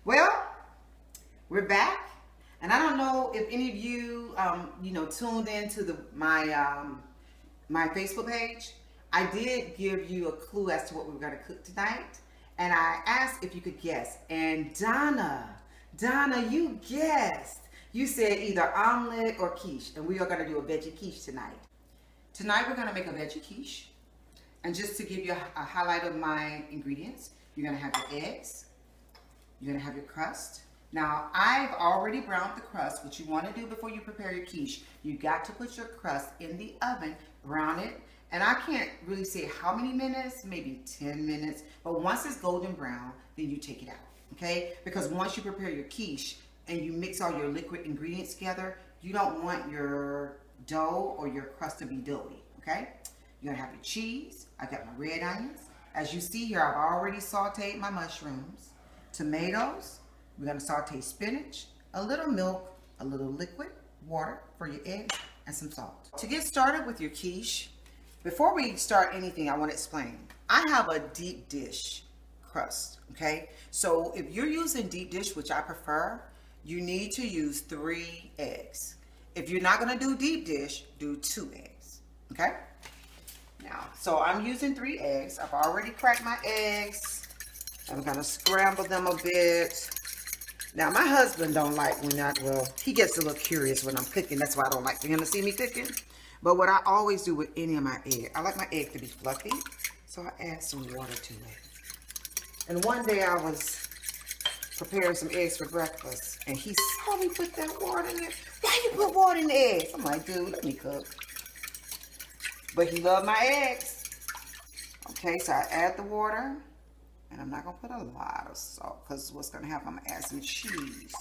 Well, we're back, and I don't know if any of you, tuned into my Facebook page. I did give you a clue as to what we were going to cook tonight, and I asked if you could guess. And Donna, you guessed. You said either omelet or quiche, and we are going to do a veggie quiche tonight. Tonight we're going to make a veggie quiche, and just to give you a highlight of my ingredients, you're going to have your eggs. You're going to have your crust. Now, I've already browned the crust. What you want to do before you prepare your quiche, you got to put your crust in the oven, brown it, and I can't really say how many minutes, maybe 10 minutes, but once it's golden brown, then you take it out, okay? Because once you prepare your quiche and you mix all your liquid ingredients together, you don't want your dough or your crust to be doughy, okay? You're going to have your cheese. I got my red onions. As you see here, I've already sauteed my mushrooms. Tomatoes, we're going to saute spinach, a little milk, a little liquid water for your eggs, and some salt. To get started with your quiche, before we start anything, I want to explain. I have a deep dish crust, okay? So if you're using deep dish, which I prefer, you need to use 3 eggs. If you're not going to do deep dish, do 2 eggs, okay? Now, so I'm using 3 eggs. I've already cracked my eggs. I'm going to scramble them a bit. Now, my husband don't like he gets a little curious when I'm cooking. That's why I don't like for him to see me cooking. But what I always do with any of my egg, I like my egg to be fluffy. So I add some water to it. And one day I was preparing some eggs for breakfast. And he saw me put that water in it. Why you put water in the eggs? I'm like, dude, let me cook. But he loved my eggs. Okay, so I add the water. And I'm not going to put a lot of salt because what's going to happen, I'm going to add some cheese.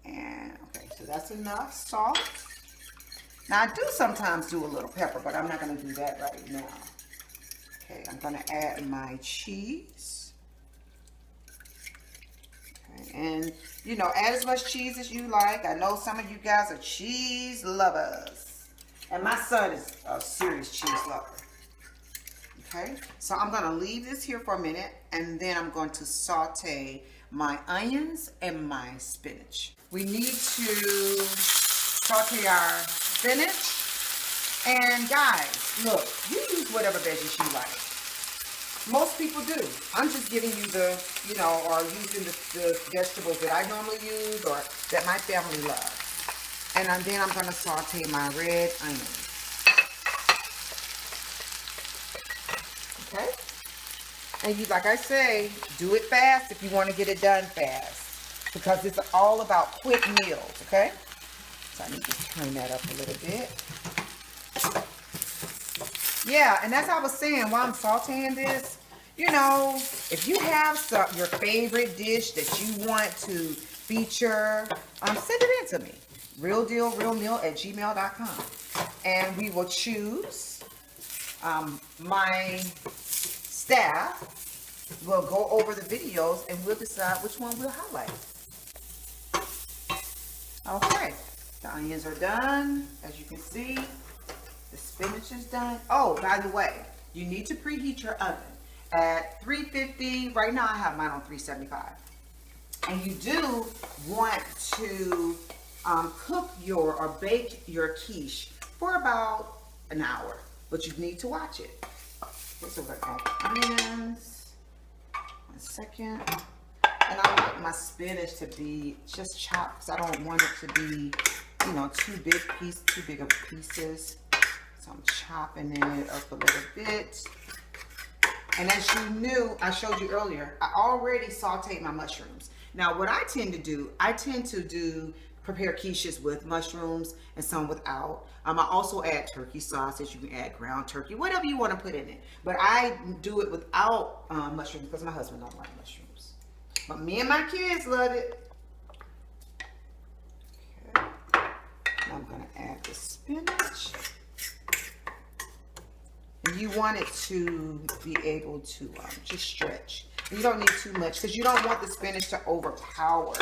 And, okay, so that's enough salt. Now, I do sometimes do a little pepper, but I'm not going to do that right now. Okay, I'm going to add my cheese. Okay, and, add as much cheese as you like. I know some of you guys are cheese lovers. And my son is a serious cheese lover. Okay, so I'm going to leave this here for a minute, and then I'm going to saute my onions and my spinach. We need to saute our spinach. And guys, look, you use whatever veggies you like. Most people do. I'm just giving you or using the vegetables that I normally use or that my family loves. And then I'm going to saute my red onions. Okay, and like I say, do it fast if you want to get it done fast, because it's all about quick meals. Okay, so I need to turn that up a little bit. Yeah, and as I was saying, while I'm sauteing this, if you have your favorite dish that you want to feature, send it in to me. realdealrealmeal@gmail.com, and we will choose. My staff will go over the videos and we'll decide which one we'll highlight. Okay, the onions are done. As you can see, the spinach is done. Oh, by the way, you need to preheat your oven at 350. Right now I have mine on 375. And you do want to cook or bake your quiche for about an hour. But you need to watch it. Okay, so we're going to add onions. 1 second. And I like my spinach to be just chopped because I don't want it to be, too big of pieces. So I'm chopping it up a little bit. And as you knew, I showed you earlier, I already sauteed my mushrooms. Now, what I tend to prepare quiches with mushrooms and some without. I also add turkey sausage. You can add ground turkey, whatever you want to put in it. But I do it without mushrooms because my husband don't like mushrooms. But me and my kids love it. Okay. Now I'm going to add the spinach. And you want it to be able to just stretch. You don't need too much because you don't want the spinach to overpower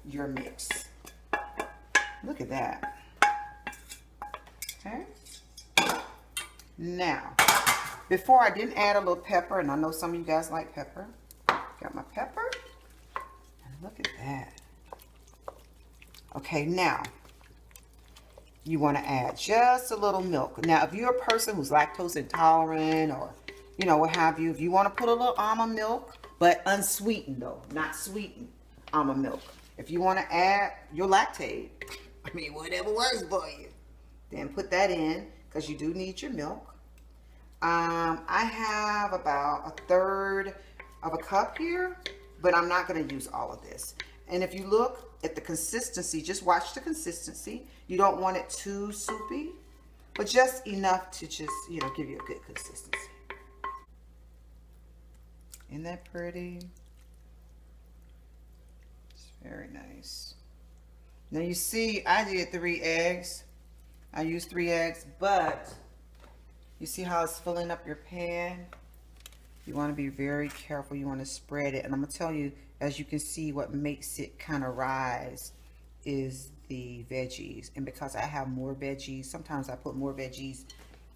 your mix. Look at that. Okay. Now, before I didn't add a little pepper, and I know some of you guys like pepper. Got my pepper. And Look at that. Okay, now you want to add just a little milk. Now, if you're a person who's lactose intolerant or, you know, what have you, if you want to put a little almond milk, but unsweetened though, not sweetened almond milk. If you want to add your lactate, I mean, whatever works for you, then put that in because you do need your milk. I have about 1/3 of a cup here, but I'm not going to use all of this. And if you look at the consistency, just watch the consistency. You don't want it too soupy, but just enough to just, you know, give you a good consistency. Isn't that pretty? It's very nice. Now you see, I did 3 eggs. I used 3 eggs, but you see how it's filling up your pan? You want to be very careful. You want to spread it. And I'm going to tell you, as you can see, what makes it kind of rise is the veggies. And because I have more veggies, sometimes I put more veggies,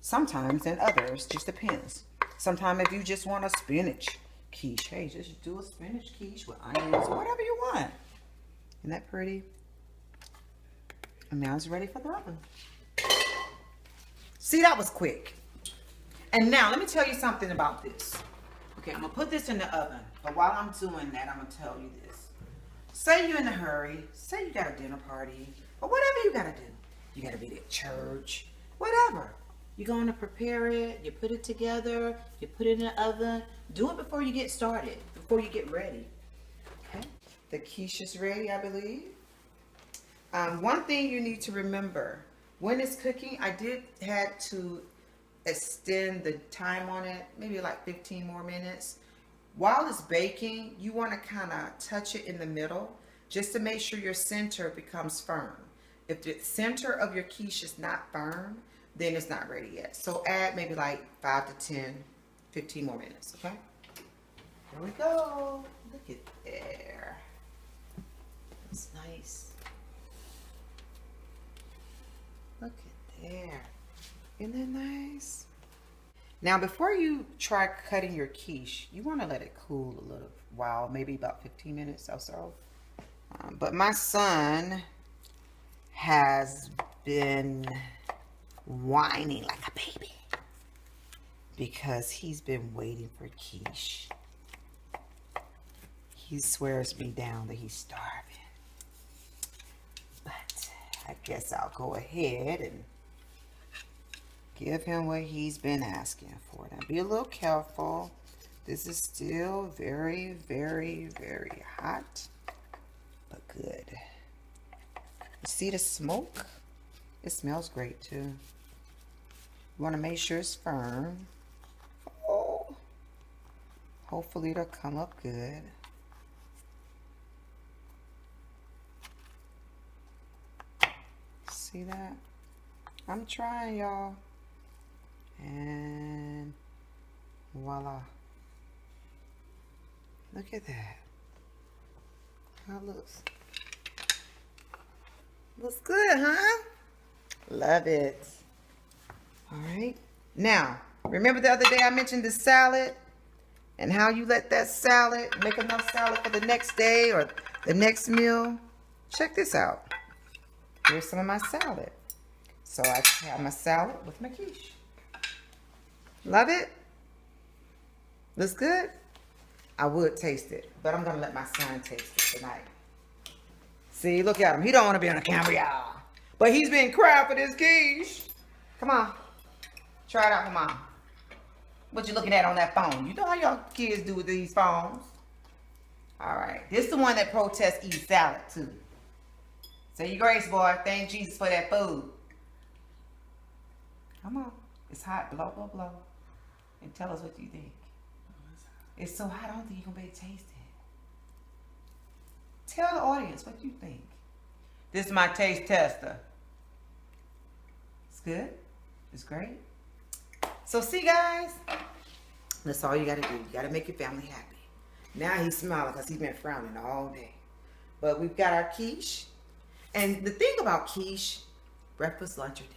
sometimes than others. Just depends. Sometimes if you just want a spinach quiche, hey, just do a spinach quiche with onions or whatever you want. Isn't that pretty? And now it's ready for the oven. See, that was quick. And now let me tell you something about this. Okay, I'm gonna put this in the oven, but while I'm doing that, I'm gonna tell you this. Say you're in a hurry, say you got a dinner party, or whatever you gotta do. You gotta be at church, whatever. You're gonna prepare it, you put it together, you put it in the oven. Do it before you get started, before you get ready. Okay, the quiche is ready, I believe. One thing you need to remember, when it's cooking, I had to extend the time on it, maybe like 15 more minutes. While it's baking, you want to kind of touch it in the middle just to make sure your center becomes firm. If the center of your quiche is not firm, then it's not ready yet. So add maybe like 5 to 10, 15 more minutes, okay? Here we go. Look at there. That's nice. Look at there. Isn't that nice? Now, before you try cutting your quiche, you want to let it cool a little while, maybe about 15 minutes or so. But my son has been whining like a baby because he's been waiting for quiche. He swears me down that he's starving. But I guess I'll go ahead and give him what he's been asking for. Now be a little careful. This is still very, very, very hot, but good. You see the smoke? It smells great too. You want to make sure it's firm. Oh, hopefully it'll come up good. See that? I'm trying, y'all. And voila. Look at that. How it looks. Looks good, huh? Love it. All right. Now, remember the other day I mentioned the salad and how you let that salad make enough salad for the next day or the next meal? Check this out. Here's some of my salad. So I have my salad with my quiche. Love it? Looks good? I would taste it, but I'm going to let my son taste it tonight. See, look at him. He don't want to be on the camera, y'all. But he's been crying for this quiche. Come on. Try it out for mom. What you looking at on that phone? You know how y'all kids do with these phones. All right. This is the one that protests eating salad, too. Say your grace, boy. Thank Jesus for that food. Come on. It's hot. Blow, blow, blow. And tell us what you think. It's so hot, I don't think you're going to be able to taste it. Tell the audience what you think. This is my taste tester. It's good. It's great. So see, guys, that's all you got to do. You got to make your family happy. Now he's smiling because he's been frowning all day. But we've got our quiche. And the thing about quiche, breakfast, lunch, or dinner.